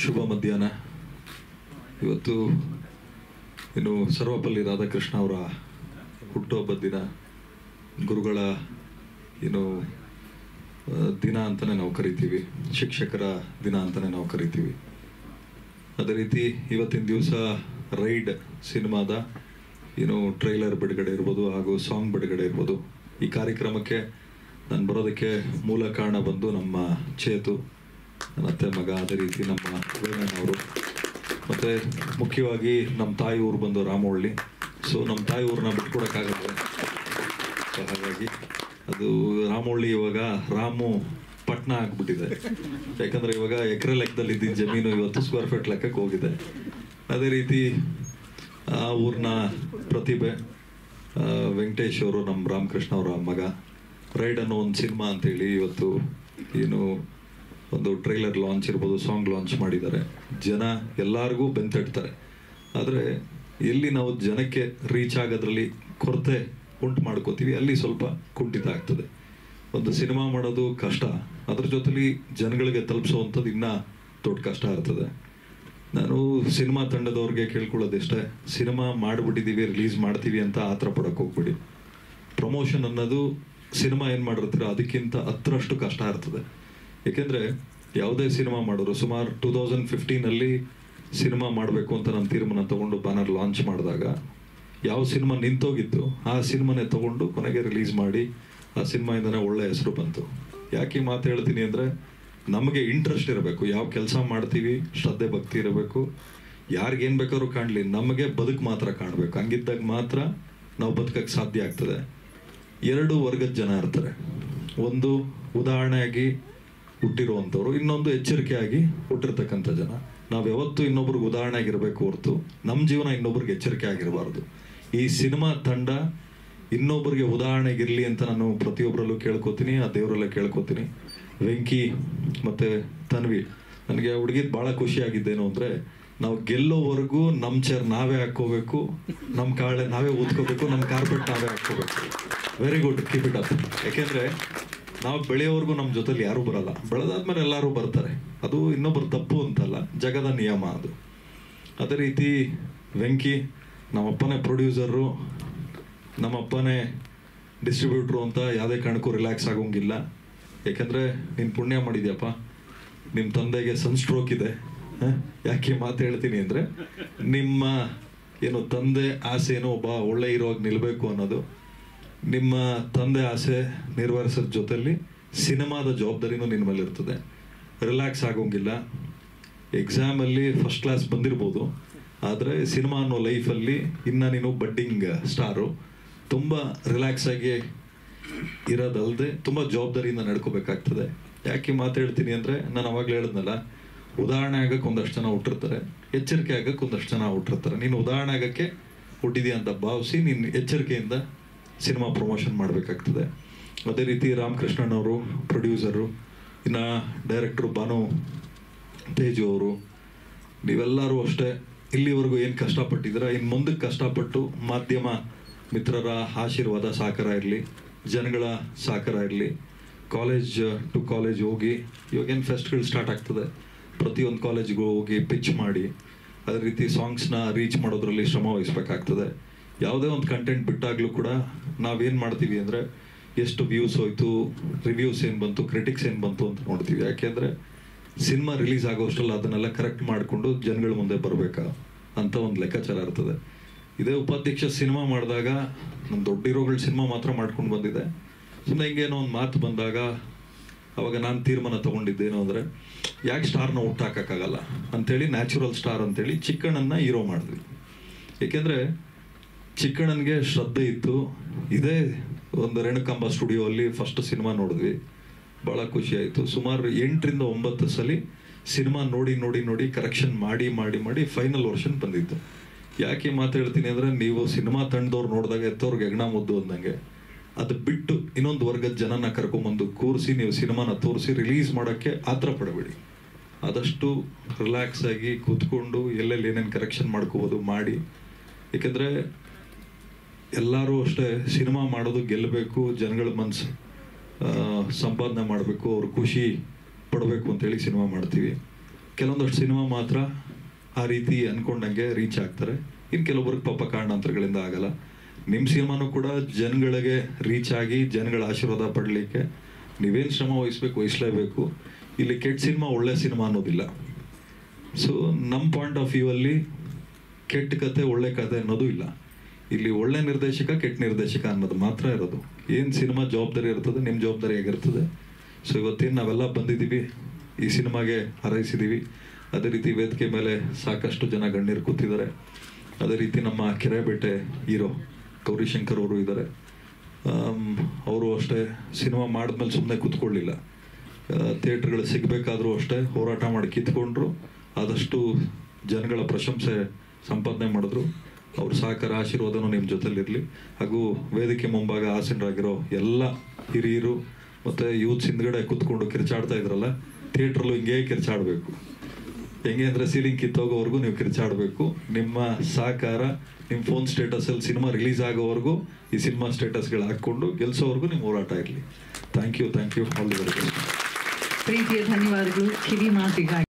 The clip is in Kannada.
ಶುಭ ಮಧ್ಯಾಹ್ನ. ಇವತ್ತು ಇನ್ನು ಸರ್ವಪಲ್ಲಿ ರಾಧಾಕೃಷ್ಣ ಅವರ ಹುಟ್ಟುಹಬ್ಬದ ದಿನ, ಗುರುಗಳ ದಿನ ಅಂತಲೇ ನಾವು ಕರಿತೀವಿ, ಶಿಕ್ಷಕರ ದಿನ ಅಂತಲೇ ನಾವು ಕರಿತೀವಿ. ಅದೇ ರೀತಿ ಇವತ್ತಿನ ದಿವಸ ರೈಡ್ ಸಿನಿಮಾದ ಟ್ರೈಲರ್ ಬಿಡುಗಡೆ ಇರ್ಬೋದು ಹಾಗೂ ಸಾಂಗ್ ಬಿಡುಗಡೆ ಇರ್ಬೋದು. ಈ ಕಾರ್ಯಕ್ರಮಕ್ಕೆ ನಾನು ಬರೋದಕ್ಕೆ ಮೂಲ ಕಾರಣ ಬಂದು ನಮ್ಮ ಚೇತು, ನನ್ನ ಅತ್ತೆ ಮಗ, ಅದೇ ರೀತಿ ನಮ್ಮ ವೇಣನವರು, ಮತ್ತು ಮುಖ್ಯವಾಗಿ ನಮ್ಮ ತಾಯಿ ಊರು ಬಂದು ರಾಮವಳ್ಳಿ. ಸೊ ನಮ್ಮ ತಾಯಿ ಊರನ್ನ ಬಿಟ್ಕೊಡೋಕ್ಕಾಗಲ್ಲ. ಸೊ ಹಾಗಾಗಿ ಅದು ರಾಮವಳ್ಳಿ ಇವಾಗ ರಾಮು ಪಟ್ನ ಆಗ್ಬಿಟ್ಟಿದೆ. ಯಾಕಂದರೆ ಇವಾಗ ಎಕರೆ ಲೆಕ್ಕದಲ್ಲಿ ಇದ್ದಿದ್ದ ಜಮೀನು ಇವತ್ತು ಸ್ಕ್ವೇರ್ ಫೀಟ್ ಲೆಕ್ಕಕ್ಕೆ ಹೋಗಿದೆ. ಅದೇ ರೀತಿ ಆ ಊರಿನ ಪ್ರತಿಭೆ ವೆಂಕಟೇಶ್ ಅವರು, ನಮ್ಮ ರಾಮಕೃಷ್ಣ ಅವರ ಮಗ, ರೈಡ್ ಅನ್ನೋ ಒಂದು ಸಿನಿಮಾ ಅಂತೇಳಿ ಇವತ್ತು ಒಂದು ಟ್ರೈಲರ್ ಲಾಂಚ್ ಇರ್ಬೋದು, ಸಾಂಗ್ ಲಾಂಚ್ ಮಾಡಿದ್ದಾರೆ. ಜನ ಎಲ್ಲರಿಗೂ ಬೆಂತಡ್ತಾರೆ. ಆದರೆ ಎಲ್ಲಿ ನಾವು ಜನಕ್ಕೆ ರೀಚ್ ಆಗೋದ್ರಲ್ಲಿ ಕೊರತೆ ಉಂಟು ಮಾಡ್ಕೋತೀವಿ, ಅಲ್ಲಿ ಸ್ವಲ್ಪ ಕುಂಠಿತ ಆಗ್ತದೆ. ಒಂದು ಸಿನಿಮಾ ಮಾಡೋದು ಕಷ್ಟ, ಅದ್ರ ಜೊತೆಲಿ ಜನಗಳಿಗೆ ತಲುಪಿಸುವಂಥದ್ದು ಇನ್ನೂ ದೊಡ್ಡ ಕಷ್ಟ ಇರ್ತದೆ. ನಾನು ಸಿನಿಮಾ ತಂಡದವ್ರಿಗೆ ಕೇಳ್ಕೊಳ್ಳೋದಿಷ್ಟೇ, ಸಿನಿಮಾ ಮಾಡಿಬಿಟ್ಟಿದ್ದೀವಿ, ರಿಲೀಸ್ ಮಾಡ್ತೀವಿ ಅಂತ ಆ ಥರ ಪಡೋಕ್ಕೆ ಹೋಗ್ಬಿಡಿ. ಪ್ರಮೋಷನ್ ಅನ್ನೋದು ಸಿನಿಮಾ ಏನು ಮಾಡಿರ್ತೀರ ಅದಕ್ಕಿಂತ 10ರಷ್ಟು ಕಷ್ಟ ಇರ್ತದೆ. ಏಕೆಂದರೆ ಯಾವುದೇ ಸಿನಿಮಾ ಮಾಡಿದ್ರು, ಸುಮಾರು 2015 ಸಿನಿಮಾ ಮಾಡಬೇಕು ಅಂತ ನಾನು ತೀರ್ಮಾನ ತೊಗೊಂಡು ಬ್ಯಾನರ್ ಲಾಂಚ್ ಮಾಡಿದಾಗ ಯಾವ ಸಿನಿಮಾ ನಿಂತೋಗಿತ್ತು ಆ ಸಿನಿಮಾನೇ ತೊಗೊಂಡು ಕೊನೆಗೆ ರಿಲೀಸ್ ಮಾಡಿ ಆ ಸಿನಿಮಾಯಿಂದನೇ ಒಳ್ಳೆ ಹೆಸರು ಬಂತು. ಯಾಕೆ ಈ ಮಾತು ಹೇಳ್ತೀನಿ ಅಂದರೆ, ನಮಗೆ ಇಂಟ್ರೆಸ್ಟ್ ಇರಬೇಕು, ಯಾವ ಕೆಲಸ ಮಾಡ್ತೀವಿ ಶ್ರದ್ಧೆ ಭಕ್ತಿ ಇರಬೇಕು. ಯಾರಿಗೇನು ಬೇಕಾದ್ರೂ ಕಾಣಲಿ, ನಮಗೆ ಬದುಕು ಮಾತ್ರ ಕಾಣಬೇಕು. ಹಂಗಿದ್ದಾಗ ಮಾತ್ರ ನಾವು ಬದುಕಕ್ಕೆ ಸಾಧ್ಯ ಆಗ್ತದೆ. 2 ವರ್ಗದ ಜನ ಇರ್ತಾರೆ. ಒಂದು ಉದಾಹರಣೆಯಾಗಿ ಹುಟ್ಟಿರುವಂಥವ್ರು, ಇನ್ನೊಂದು ಎಚ್ಚರಿಕೆಯಾಗಿ ಹುಟ್ಟಿರ್ತಕ್ಕಂಥ ಜನ. ನಾವು ಯಾವತ್ತೂ ಇನ್ನೊಬ್ರಿಗೆ ಉದಾಹರಣೆ ಆಗಿರಬೇಕು ಹೊರತು ನಮ್ಮ ಜೀವನ ಇನ್ನೊಬ್ರಿಗೆ ಎಚ್ಚರಿಕೆ ಆಗಿರಬಾರ್ದು. ಈ ಸಿನಿಮಾ ತಂಡ ಇನ್ನೊಬ್ಬರಿಗೆ ಉದಾಹರಣೆಗಿರಲಿ ಅಂತ ನಾನು ಪ್ರತಿಯೊಬ್ಬರಲ್ಲೂ ಕೇಳ್ಕೊತೀನಿ, ಆ ದೇವರಲ್ಲೇ ಕೇಳ್ಕೊತೀನಿ. ವೆಂಕಿ ಮತ್ತು ತನ್ವಿ, ನನಗೆ ಹುಡುಗಿದ್ ಭಾಳ ಖುಷಿಯಾಗಿದ್ದೇನು ಅಂದರೆ, ನಾವು ಗೆಲ್ಲೋವರೆಗೂ ನಮ್ಮ ಚೇರ್ ನಾವೇ ಹಾಕ್ಕೋಬೇಕು, ನಮ್ಮ ಕಾಳೆ ನಾವೇ ಊದ್ಕೋಬೇಕು, ನಮ್ಮ ಕಾರ್ಪೆಟ್ ನಾವೇ ಹಾಕ್ಕೋಬೇಕು. Very good, keep it up. ಯಾಕೆಂದರೆ ನಾವು ಬೆಳೆಯೋವರೆಗೂ ನಮ್ಮ ಜೊತೆಲಿ ಯಾರೂ ಬರಲ್ಲ, ಬೆಳೆದಾದ್ಮೇಲೆ ಎಲ್ಲರೂ ಬರ್ತಾರೆ. ಅದು ಇನ್ನೊಬ್ಬರು ತಪ್ಪು ಅಂತಲ್ಲ, ಜಗದ ನಿಯಮ ಅದು. ಅದೇ ರೀತಿ ವೆಂಕಿ ನಮ್ಮಪ್ಪನೇ ಪ್ರೊಡ್ಯೂಸರು, ನಮ್ಮಪ್ಪನೇ ಡಿಸ್ಟ್ರಿಬ್ಯೂಟ್ರು ಅಂತ ಯಾವುದೇ ಕಾರಣಕ್ಕೂ ರಿಲ್ಯಾಕ್ಸ್ ಆಗೋಂಗಿಲ್ಲ. ಯಾಕೆಂದರೆ ನೀನು ಪುಣ್ಯ ಮಾಡಿದ್ಯಪ್ಪ, ನಿಮ್ಮ ತಂದೆಗೆ ಸನ್ಸ್ಟ್ರೋಕ್ ಇದೆ. ಯಾಕೆ ಮಾತು ಹೇಳ್ತೀನಿ ಅಂದರೆ, ನಿಮ್ಮ ತಂದೆ ಆಸೆನೋ ಒಬ್ಬ ಒಳ್ಳೆ ಹೀರೋಗಿ ನಿಲ್ಲಬೇಕು ಅನ್ನೋದು. ನಿಮ್ಮ ತಂದೆ ಆಸೆ ನೆರವೇರಿಸೋದ್ರ ಜೊತೆಲಿ ಸಿನಿಮಾದ ಜವಾಬ್ದಾರಿನೂ ನಿನ್ನ ಮೇಲೆ ಇರ್ತದೆ. ರಿಲ್ಯಾಕ್ಸ್ ಆಗೋಂಗಿಲ್ಲ. ಎಕ್ಸಾಮಲ್ಲಿ ಫಸ್ಟ್ ಕ್ಲಾಸ್ ಬಂದಿರ್ಬೋದು, ಆದರೆ ಸಿನಿಮಾ ಅನ್ನೋ ಲೈಫಲ್ಲಿ ಇನ್ನು ನೀನು ಬಡ್ಡಿಂಗ್ ಸ್ಟಾರು. ತುಂಬ ರಿಲ್ಯಾಕ್ಸ್ ಆಗಿ ಇರೋದಲ್ಲದೆ ತುಂಬ ಜವಾಬ್ದಾರಿಯಿಂದ ನಡ್ಕೋಬೇಕಾಗ್ತದೆ. ಯಾಕೆ ಮಾತಾಡ್ತೀನಿ ಅಂದರೆ, ನಾನು ಅವಾಗಲೇ ಹೇಳಿದ್ನಲ್ಲ, ಉದಾಹರಣೆ ಆಗಕ್ಕೆ ಒಂದಷ್ಟು ಜನ ಹುಟ್ಟಿರ್ತಾರೆ, ಎಚ್ಚರಿಕೆ ಆಗಕ್ಕೆ ಒಂದಷ್ಟು ಜನ ಹುಟ್ಟಿರ್ತಾರೆ. ನೀನು ಉದಾಹರಣೆ ಆಗೋಕ್ಕೆ ಹುಟ್ಟಿದೆಯಾ ಅಂತ ಭಾವಿಸಿ ನೀನು ಎಚ್ಚರಿಕೆಯಿಂದ ಸಿನಿಮಾ ಪ್ರಮೋಷನ್ ಮಾಡಬೇಕಾಗ್ತದೆ. ಅದೇ ರೀತಿ ರಾಮಕೃಷ್ಣನವರು ಪ್ರೊಡ್ಯೂಸರು, ಇನ್ನು ಡೈರೆಕ್ಟ್ರು ಭಾನು ತೇಜು ಅವರು, ನೀವೆಲ್ಲರೂ ಅಷ್ಟೇ ಇಲ್ಲಿವರೆಗೂ ಏನು ಕಷ್ಟಪಟ್ಟಿದ್ದೀರ, ಇನ್ನು ಮುಂದಕ್ಕೆ ಕಷ್ಟಪಟ್ಟು ಮಾಧ್ಯಮ ಮಿತ್ರರ ಆಶೀರ್ವಾದ ಸಹಕಾರ ಇರಲಿ, ಜನಗಳ ಸಹಕಾರ ಇರಲಿ. ಕಾಲೇಜ್ ಟು ಕಾಲೇಜ್ ಹೋಗಿ, ಇವಾಗೇನು ಫೆಸ್ಟ್ಗಳು ಸ್ಟಾರ್ಟ್ ಆಗ್ತದೆ, ಪ್ರತಿಯೊಂದು ಕಾಲೇಜ್ಗೂ ಹೋಗಿ ಪಿಚ್ ಮಾಡಿ ಅದೇ ರೀತಿ ಸಾಂಗ್ಸ್ನ ರೀಚ್ ಮಾಡೋದ್ರಲ್ಲಿ ಶ್ರಮ ವಹಿಸ್ಬೇಕಾಗ್ತದೆ. ಯಾವುದೇ ಒಂದು ಕಂಟೆಂಟ್ ಬಿಟ್ಟಾಗಲೂ ಕೂಡ ನಾವೇನು ಮಾಡ್ತೀವಿ ಅಂದರೆ, ಎಷ್ಟು ವ್ಯೂಸ್ ಹೋಯ್ತು, ರಿವ್ಯೂಸ್ ಏನು ಬಂತು, ಕ್ರಿಟಿಕ್ಸ್ ಏನು ಬಂತು ಅಂತ ನೋಡ್ತೀವಿ. ಯಾಕೆಂದರೆ ಸಿನಿಮಾ ರಿಲೀಸ್ ಆಗೋಷ್ಟಲ್ಲ ಅದನ್ನೆಲ್ಲ ಕರೆಕ್ಟ್ ಮಾಡಿಕೊಂಡು ಜನಗಳ ಮುಂದೆ ಬರಬೇಕಾ ಅಂತ ಒಂದು ಲೆಕ್ಕಾಚಾರ ಇರ್ತದೆ. ಇದೇ ಉಪಾಧ್ಯಕ್ಷ ಸಿನಿಮಾ ಮಾಡಿದಾಗ ನಮ್ಮ ದೊಡ್ಡ ಹೀರೋಗಳ ಸಿನಿಮಾ ಮಾತ್ರ ಮಾಡ್ಕೊಂಡು ಬಂದಿದೆ. ಸುಮ್ಮನೆ ಹಿಂಗೇನೋ ಒಂದು ಮಾತು ಬಂದಾಗ ಅವಾಗ ನಾನು ತೀರ್ಮಾನ ತೊಗೊಂಡಿದ್ದೇನು ಅಂದರೆ, ಯಾಕೆ ಸ್ಟಾರ್ನ ಹುಟ್ಟಾಕೋಕ್ಕಾಗಲ್ಲ ಅಂಥೇಳಿ ನ್ಯಾಚುರಲ್ ಸ್ಟಾರ್ ಅಂತೇಳಿ ಚಿಕ್ಕಣ್ಣನ ಹೀರೋ ಮಾಡಿದ್ವಿ. ಏಕೆಂದರೆ ಚಿಕ್ಕಣ್ಣನಿಗೆ ಶ್ರದ್ಧೆ ಇತ್ತು. ಇದೇ ಒಂದು ರೇಣುಕಾಂಬ ಸ್ಟುಡಿಯೋ ಅಲ್ಲಿ ಫಸ್ಟ್ ಸಿನಿಮಾ ನೋಡಿದ್ವಿ, ಭಾಳ ಖುಷಿಯಾಯಿತು. ಸುಮಾರು 8 ರಿಂದ 9 ಸಲ ಸಿನಿಮಾ ನೋಡಿ ಕರೆಕ್ಷನ್ ಮಾಡಿ ಫೈನಲ್ ವರ್ಷನ್ ಬಂದಿತ್ತು. ಯಾಕೆ ಮಾತು ಹೇಳ್ತೀನಿ ಅಂದರೆ, ನೀವು ಸಿನಿಮಾ ತಂಡದವ್ರು ನೋಡಿದಾಗ ಎತ್ತವ್ರಿಗೆ ಹೆಗ್ಣ ಮುದ್ದು ಅಂದಂಗೆ, ಅದು ಬಿಟ್ಟು ಇನ್ನೊಂದು ವರ್ಗದ ಜನನ ಕರ್ಕೊಂಬಂದು ಕೂರಿಸಿ ನೀವು ಸಿನಿಮಾನ ತೋರಿಸಿ ರಿಲೀಸ್ ಮಾಡೋಕ್ಕೆ ಆತರ ಪಡಬೇಡಿ. ಆದಷ್ಟು ರಿಲ್ಯಾಕ್ಸ್ ಆಗಿ ಕೂತ್ಕೊಂಡು ಎಲ್ಲೆಲ್ಲಿ ಏನೇನು ಕರೆಕ್ಷನ್ ಮಾಡ್ಕೋಬೋದು ಮಾಡಿ. ಏಕೆಂದರೆ ಎಲ್ಲರೂ ಅಷ್ಟೇ ಸಿನಿಮಾ ಮಾಡೋದು ಗೆಲ್ಲಬೇಕು, ಜನಗಳ ಮನಸ್ಸು ಸಂಪಾದನೆ ಮಾಡಬೇಕು, ಅವ್ರು ಖುಷಿ ಪಡಬೇಕು ಅಂತೇಳಿ ಸಿನಿಮಾ ಮಾಡ್ತೀವಿ. ಕೆಲವೊಂದಷ್ಟು ಸಿನಿಮಾ ಮಾತ್ರ ಆ ರೀತಿ ಅಂದ್ಕೊಂಡಂಗೆ ರೀಚ್ ಆಗ್ತಾರೆ. ಇನ್ನು ಕೆಲವೊಬ್ರಿಗೆ ಪಾಪ ಕಾರಣಾಂತರಗಳಿಂದ ಆಗಲ್ಲ. ನಿಮ್ಮ ಸಿನಿಮಾನು ಕೂಡ ಜನಗಳಿಗೆ ರೀಚ್ ಆಗಿ ಜನಗಳ ಆಶೀರ್ವಾದ ಪಡಲಿಕ್ಕೆ ನೀವೇನು ಶ್ರಮ ವಹಿಸಲೇಬೇಕು. ಇಲ್ಲಿ ಕೆಟ್ಟ ಸಿನಿಮಾ ಒಳ್ಳೆ ಸಿನಿಮಾ ಅನ್ನೋದಿಲ್ಲ. ಸೊ ನಮ್ಮ ಪಾಯಿಂಟ್ ಆಫ್ ವ್ಯೂ ಅಲ್ಲಿ ಕೆಟ್ಟ ಕತೆ ಒಳ್ಳೆ ಕತೆ ಅನ್ನೋದು ಇಲ್ಲ. ಇಲ್ಲಿ ಒಳ್ಳೆ ನಿರ್ದೇಶಕ ಕೆಟ್ಟ ನಿರ್ದೇಶಕ ಅನ್ನೋದು ಮಾತ್ರ ಇರೋದು. ಏನು ಸಿನಿಮಾ ಜವಾಬ್ದಾರಿ ಇರ್ತದೆ, ನಿಮ್ಮ ಜವಾಬ್ದಾರಿ ಆಗಿರ್ತದೆ. ಸೊ ಇವತ್ತೇನು ನಾವೆಲ್ಲ ಬಂದಿದ್ದೀವಿ, ಈ ಸಿನಿಮಾಗೆ ಹಾರೈಸಿದ್ದೀವಿ. ಅದೇ ರೀತಿ ವೇದಿಕೆ ಮೇಲೆ ಸಾಕಷ್ಟು ಜನ ಗಣ್ಯರು ಕೂತಿದ್ದಾರೆ. ಅದೇ ರೀತಿ ನಮ್ಮ ಕೆರೆಬೇಟೆ ಹೀರೋ ಗೌರಿಶಂಕರ್ ಅವರು ಇದ್ದಾರೆ. ಅವರು ಅಷ್ಟೇ ಸಿನಿಮಾ ಮಾಡಿದ್ಮೇಲೆ ಸುಮ್ಮನೆ ಕೂತ್ಕೊಳ್ಳಿಲ್ಲ. ಥಿಯೇಟ್ರ್ಗಳು ಸಿಗಬೇಕಾದ್ರೂ ಅಷ್ಟೇ ಹೋರಾಟ ಮಾಡಿ ಕಿತ್ಕೊಂಡ್ರು. ಆದಷ್ಟು ಜನಗಳ ಪ್ರಶಂಸೆ ಸಂಪಾದನೆ ಮಾಡಿದ್ರು. ಅವ್ರ ಸಹಕಾರ ಆಶೀರ್ವಾದನೂ ನಿಮ್ಮ ಜೊತೆಲಿರಲಿ. ಹಾಗೂ ವೇದಿಕೆ ಮುಂಭಾಗ ಆಸೀನರಾಗಿರೋ ಎಲ್ಲ ಹಿರಿಯರು ಮತ್ತು ಯೂತ್ಸ್ ಹಿಂದ್ಗಡೆ ಕೂತ್ಕೊಂಡು ಕಿರ್ಚಾಡ್ತಾ ಇದ್ರಲ್ಲ, ಥಿಯೇಟ್ರಲ್ಲೂ ಹಿಂಗೇ ಕಿರ್ಚಾಡಬೇಕು. ಹೆಂಗೆ ಅಂದರೆ ಸೀಲಿಂಗ್ ಕಿತ್ತೋಗೋವರೆಗೂ ನೀವು ಕಿರ್ಚಾಡಬೇಕು. ನಿಮ್ಮ ಸಹಕಾರ ನಿಮ್ಮ ಫೋನ್ ಸ್ಟೇಟಸಲ್ಲಿ ಸಿನಿಮಾ ರಿಲೀಸ್ ಆಗೋವರೆಗೂ ಈ ಸಿನಿಮಾ ಸ್ಟೇಟಸ್ಗಳು ಹಾಕ್ಕೊಂಡು ಗೆಲ್ಸೋವರೆಗೂ ನಿಮ್ಮ ಹೋರಾಟ ಇರಲಿ. Thank you. All the very best. ಪ್ರೀತಿಯ ಧನ್ಯವಾದಗಳು ಕಿವಿ ಮಾತಿಗಾಗಿ.